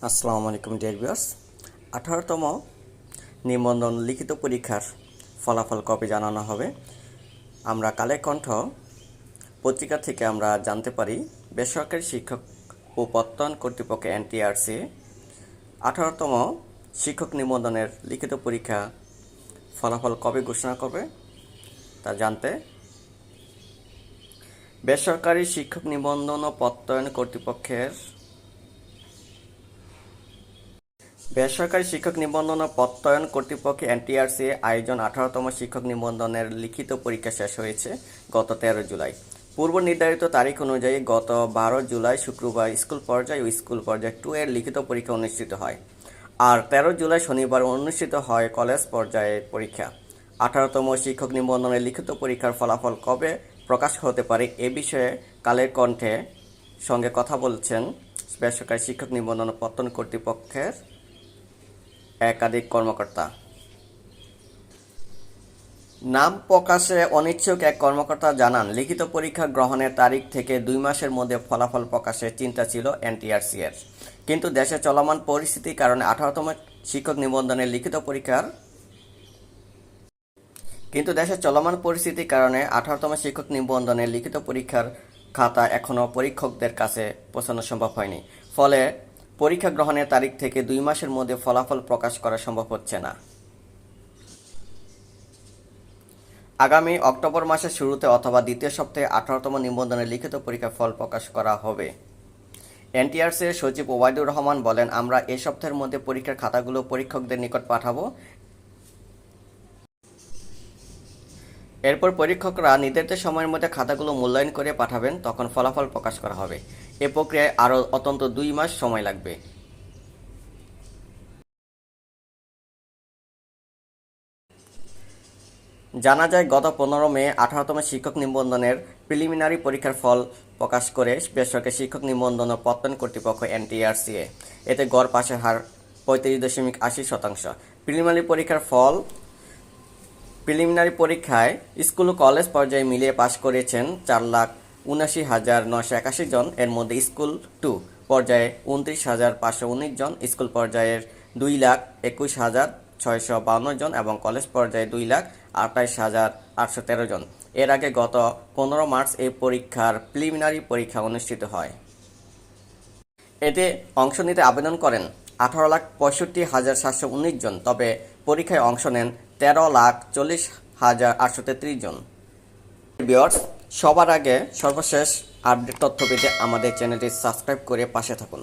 আসসালামু আলাইকুম dear viewers. 18তম নিবন্ধন লিখিত পরীক্ষার ফলাফল কবে জানানো হবে? আমরা কালের কণ্ঠ পত্রিকা থেকে আমরা জানতে পারি বেসরকারি শিক্ষক ও প্রত্যয়ন কর্তৃপক্ষ এনটিআরসি 18তম শিক্ষক নিবন্ধনের লিখিত পরীক্ষা ফলাফল কবে ঘোষণা করবে তা জানতে বেসরকারি শিক্ষক নিবন্ধন ও প্রত্যয়ন কর্তৃপক্ষের বেসরকারি শিক্ষক নিবন্ধন ও প্রত্যয়ন কর্তৃপক্ষ এনটিআরসি আয়োজন 18তম শিক্ষক নিবন্ধনের লিখিত পরীক্ষা শেষ হয়েছে গত 13 জুলাই। পূর্ব নির্ধারিত তারিখ অনুযায়ী গত 12 জুলাই শুক্রবার স্কুল পর্যায় ও স্কুল পর্যায় 2 এর লিখিত পরীক্ষা অনুষ্ঠিত হয়, আর 13 জুলাই শনিবার অনুষ্ঠিত হয় কলেজ পর্যায়ের পরীক্ষা। 18তম শিক্ষক নিবন্ধনের লিখিত পরীক্ষার ফলাফল কবে প্রকাশ হতে পারে এ বিষয়ে কালের কণ্ঠে সঙ্গে কথা বলছেন বেসরকারি শিক্ষক নিবন্ধন ও প্রত্যয়ন কর্তৃপক্ষের একাধিক কর্মকর্তা। নাম প্রকাশে অনিচ্ছুক এক কর্মকর্তা জানান, লিখিত পরীক্ষা গ্রহণের তারিখ থেকে 2 মাসের মধ্যে ফলাফল প্রকাশের চিন্তা ছিল এনটিআরসি এর, কিন্তু দেশে চলমান পরিস্থিতির কারণে 18তম শিক্ষক নিবন্ধনের লিখিত পরীক্ষার 18তম শিক্ষক নিবন্ধনের লিখিত পরীক্ষার খাতা এখনও পরীক্ষকদের কাছে পৌঁছানো সম্ভব হয়নি। ফলে পরীক্ষা গ্রহণের তারিখ থেকে 2 মাসের মধ্যে ফলাফল প্রকাশ করা সম্ভব হচ্ছে না। আগামী অক্টোবর মাসের শুরুতে অথবা দ্বিতীয় সপ্তাহে 18তম নিবন্ধনের লিখিত পরীক্ষার ফল প্রকাশ করা হবে। এনটিআরসি এর সচিব ওবায়দুর রহমান বলেন, আমরা এই সপ্তাহের মধ্যে পরীক্ষার খাতাগুলো পরীক্ষকদের নিকট পাঠাবো। এরপর পরীক্ষকরা নির্ধারিত সময়ের মধ্যে খাতাগুলো মূল্যায়ন করে পাঠাবেন, তখন ফলাফল প্রকাশ করা হবে। এ প্রক্রিয়ায় আরও অন্তত 2 মাস সময় লাগবে। জানা যায়, গত 15 মে 18তম শিক্ষক নিবন্ধনের প্রিলিমিনারি পরীক্ষার ফল প্রকাশ করে বেসরকারি শিক্ষক নিবন্ধন ও প্রত্যয়ন কর্তৃপক্ষ এনটিআরসি। এতে গড় পাশের হার 35.80%। প্রিলিমিনারি পরীক্ষায় স্কুল ও কলেজ পর্যায়ে মিলিয়ে পাশ করেছেন 4,79,981 জন। এর মধ্যে স্কুল 2 পর্যায়ে 29,519 জন, স্কুল পর্যায়ের 2,21,652 জন এবং কলেজ পর্যায়ে 2,28,813 জন। এর আগে গত 15 মার্চ এই পরীক্ষার প্রিলিমিনারি পরীক্ষা অনুষ্ঠিত হয়। এতে অংশ নিতে আবেদন করেন 18,65,719 জন, তবে পরীক্ষায় অংশ নেন 13,40,833 জন। ভিউয়ার্স, সবার আগে সর্বশেষ আপডেট তথ্য পেতে আমাদের চ্যানেলটি সাবস্ক্রাইব করে পাশে থাকুন।